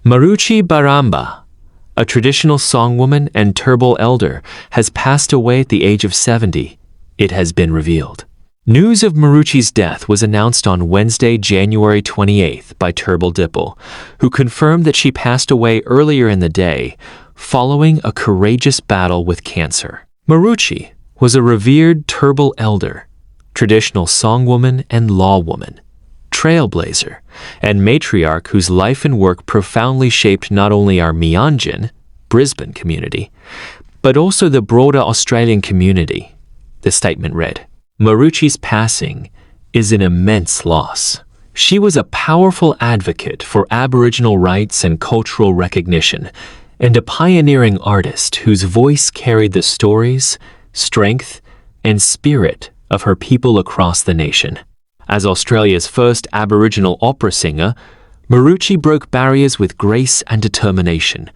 Maroochy Barambah, a traditional songwoman and Turrbal elder, has passed away at the age of 70, it has been revealed. News of Maroochy's death was announced on Wednesday, January 28th by Turrbal Dipple, who confirmed that she passed away earlier in the day following a courageous battle with cancer. Maroochy was a revered Turrbal elder, traditional songwoman and lawwoman, trailblazer, and matriarch whose life and work profoundly shaped not only our Meanjin, Brisbane community, but also the broader Australian community. The statement read, "Maroochy's passing is an immense loss. She was a powerful advocate for Aboriginal rights and cultural recognition, and a pioneering artist whose voice carried the stories, strength, and spirit of her people across the nation. As Australia's first Aboriginal opera singer, Maroochy broke barriers with grace and determination,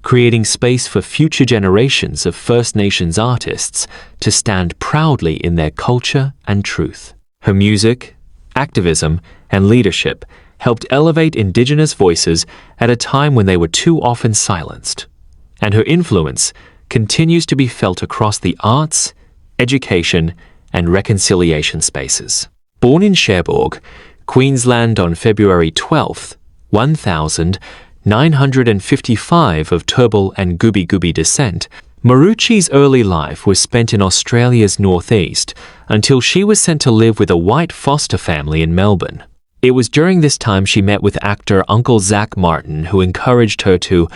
creating space for future generations of First Nations artists to stand proudly in their culture and truth. Her music, activism, and leadership helped elevate Indigenous voices at a time when they were too often silenced, and her influence continues to be felt across the arts, education, and reconciliation spaces. Born in Cherbourg, Queensland on February 12, 1955 of Turrbal and Gubi descent, Maroochy's early life was spent in Australia's northeast until she was sent to live with a white foster family in Melbourne. It was during this time she met with actor Uncle Zach Martin, who encouraged her to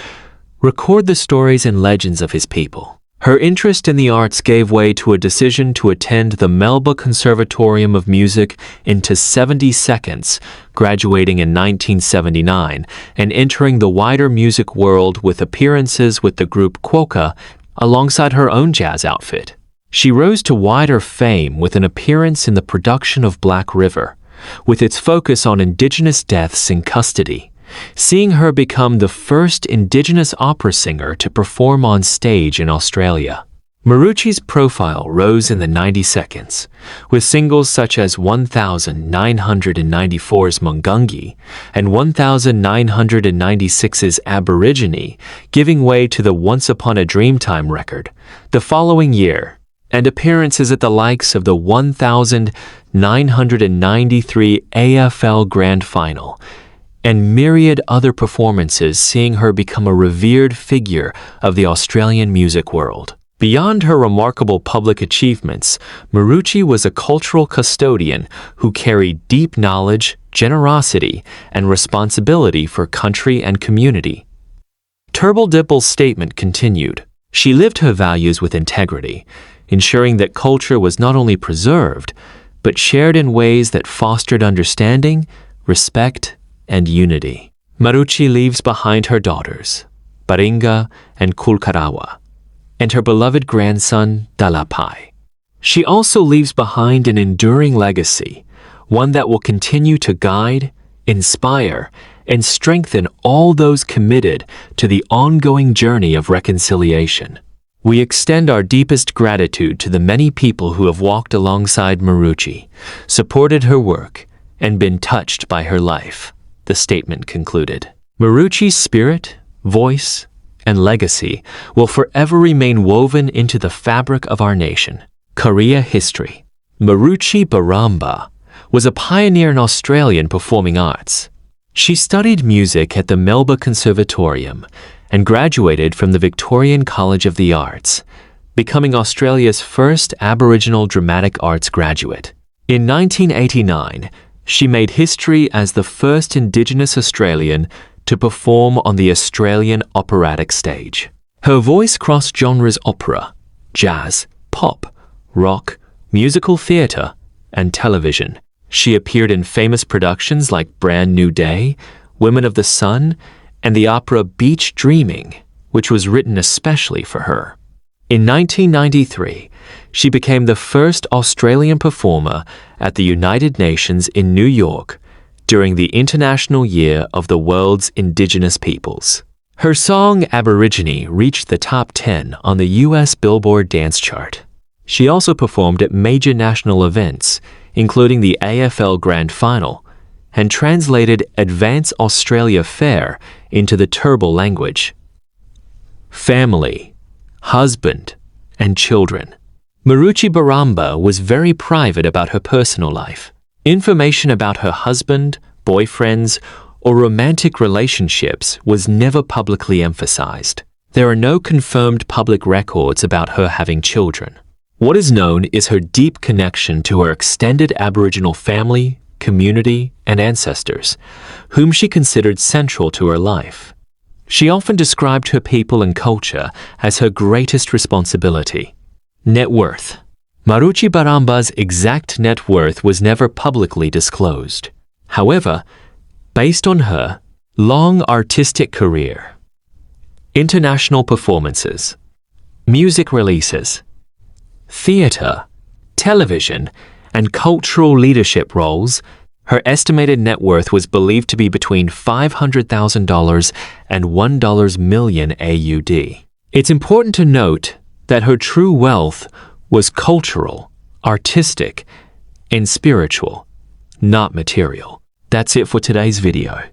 record the stories and legends of his people. Her interest in the arts gave way to a decision to attend the Melba Conservatorium of Music into 70 Seconds, graduating in 1979 and entering the wider music world with appearances with the group Quokka alongside her own jazz outfit. She rose to wider fame with an appearance in the production of Black River, with its focus on Indigenous deaths in custody, seeing her become the first Indigenous opera singer to perform on stage in Australia. Maroochy's profile rose in the 90 seconds, with singles such as 1994's Mungungi and 1996's Aborigine giving way to the Once Upon a Dreamtime record the following year, and appearances at the likes of the 1993 AFL Grand Final, and myriad other performances, seeing her become a revered figure of the Australian music world. Beyond her remarkable public achievements, Maroochy was a cultural custodian who carried deep knowledge, generosity, and responsibility for country and community. Turrbal Dipple's statement continued, "She lived her values with integrity, ensuring that culture was not only preserved, but shared in ways that fostered understanding, respect, and unity." Maroochy leaves behind her daughters, Baringa and Kulkarawa, and her beloved grandson, Dalapai. She also leaves behind an enduring legacy, one that will continue to guide, inspire, and strengthen all those committed to the ongoing journey of reconciliation. We extend our deepest gratitude to the many people who have walked alongside Maroochy, supported her work, and been touched by her life, the statement concluded. Maroochy's spirit, voice, and legacy will forever remain woven into the fabric of our nation. Career history. Maroochy Barambah was a pioneer in Australian performing arts. She studied music at the Melba Conservatorium and graduated from the Victorian College of the Arts, becoming Australia's first Aboriginal dramatic arts graduate. In 1989, she made history as the first Indigenous Australian to perform on the Australian operatic stage. Her voice crossed genres opera, jazz, pop, rock, musical theatre, and television. She appeared in famous productions like Brand New Day, Women of the Sun, and the opera Beach Dreaming, which was written especially for her. In 1993, she became the first Australian performer at the United Nations in New York during the International Year of the World's Indigenous Peoples. Her song Aborigine reached the top 10 on the U.S. Billboard Dance Chart. She also performed at major national events, including the AFL Grand Final and translated Advance Australia Fair into the Turrbal language. Family, husband, and children. Maroochy Barambah was very private about her personal life. Information about her husband, boyfriends, or romantic relationships was never publicly emphasized. There are no confirmed public records about her having children. What is known is her deep connection to her extended Aboriginal family, community, and ancestors, whom she considered central to her life. She often described her people and culture as her greatest responsibility. Net worth. Maroochy Barambah's exact net worth was never publicly disclosed. However, based on her long artistic career, international performances, music releases, theatre, television, and cultural leadership roles, her estimated net worth was believed to be between $500,000 and $1 million AUD. It's important to note that her true wealth was cultural, artistic, and spiritual, not material. That's it for today's video.